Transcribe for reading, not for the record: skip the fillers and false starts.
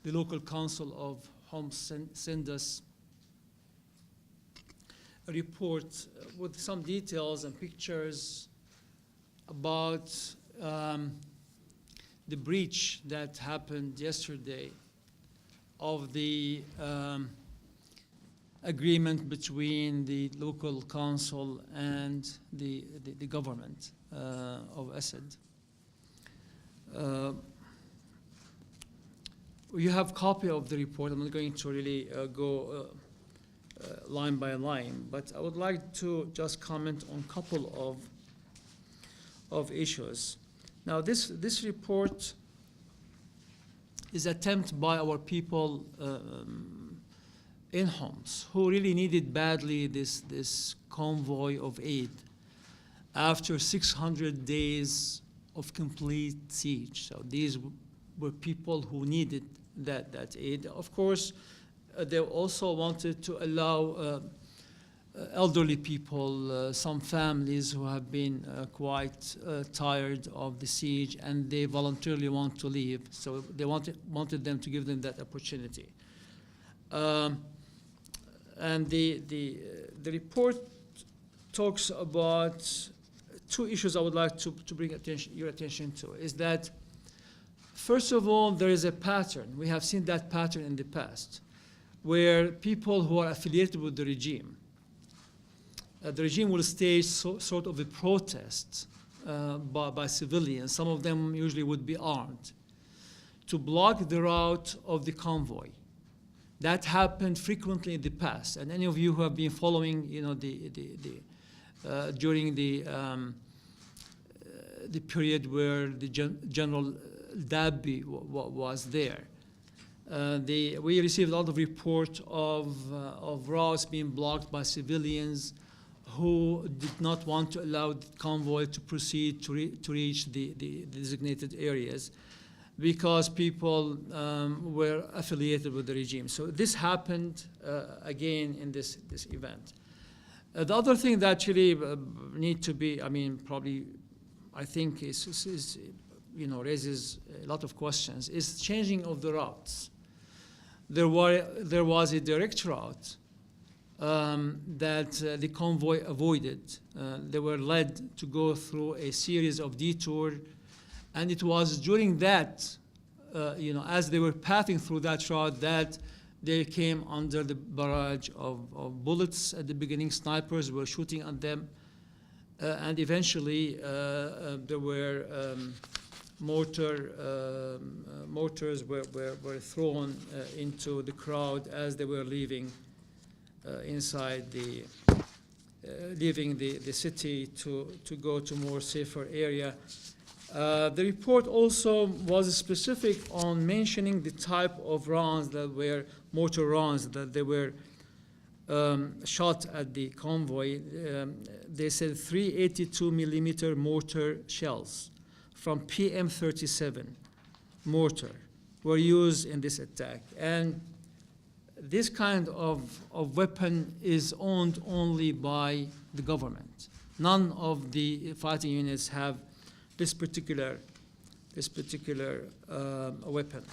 the local council of Homs sent us a report with some details and pictures about the breach that happened yesterday of the agreement between the local council and the government of Assad. You have a copy of the report. I'm not going to really go line by line, but I would like to just comment on a couple of issues. Now, this report is an attempt by our people in Homs who really needed badly this convoy of aid after 600 days of complete siege. So these were people who needed that aid. Of course, they also wanted to allow elderly people, some families who have been quite tired of the siege, and they voluntarily want to leave. So they wanted them to give them that opportunity. And the report talks about two issues I would like to bring your attention to. Is that, first of all, there is a pattern. We have seen that pattern in the past, where people who are affiliated with the regime will stage sort of a protest by civilians. Some of them usually would be armed to block the route of the convoy. That happened frequently in the past. And any of you who have been following, during the period where the General Dabbi was there, we received a lot of reports of routes being blocked by civilians who did not want to allow the convoy to proceed to reach the designated areas because people were affiliated with the regime. So this happened again in this event. The other thing that actually need to be, probably, I think is raises a lot of questions, is changing of the routes. There was a direct route that the convoy avoided. They were led to go through a series of detours, and it was during that, as they were passing through that route, that they came under the barrage of bullets. At the beginning, snipers were shooting at them, and eventually there were mortars were thrown into the crowd as they were leaving leaving the city to go to more safer area. The report also was specific on mentioning the type of rounds that were mortar rounds that they were shot at the convoy. They said 382 millimeter mortar shells from PM-37 mortar were used in this attack. And this kind of weapon is owned only by the government. None of the fighting units have this particular weapon.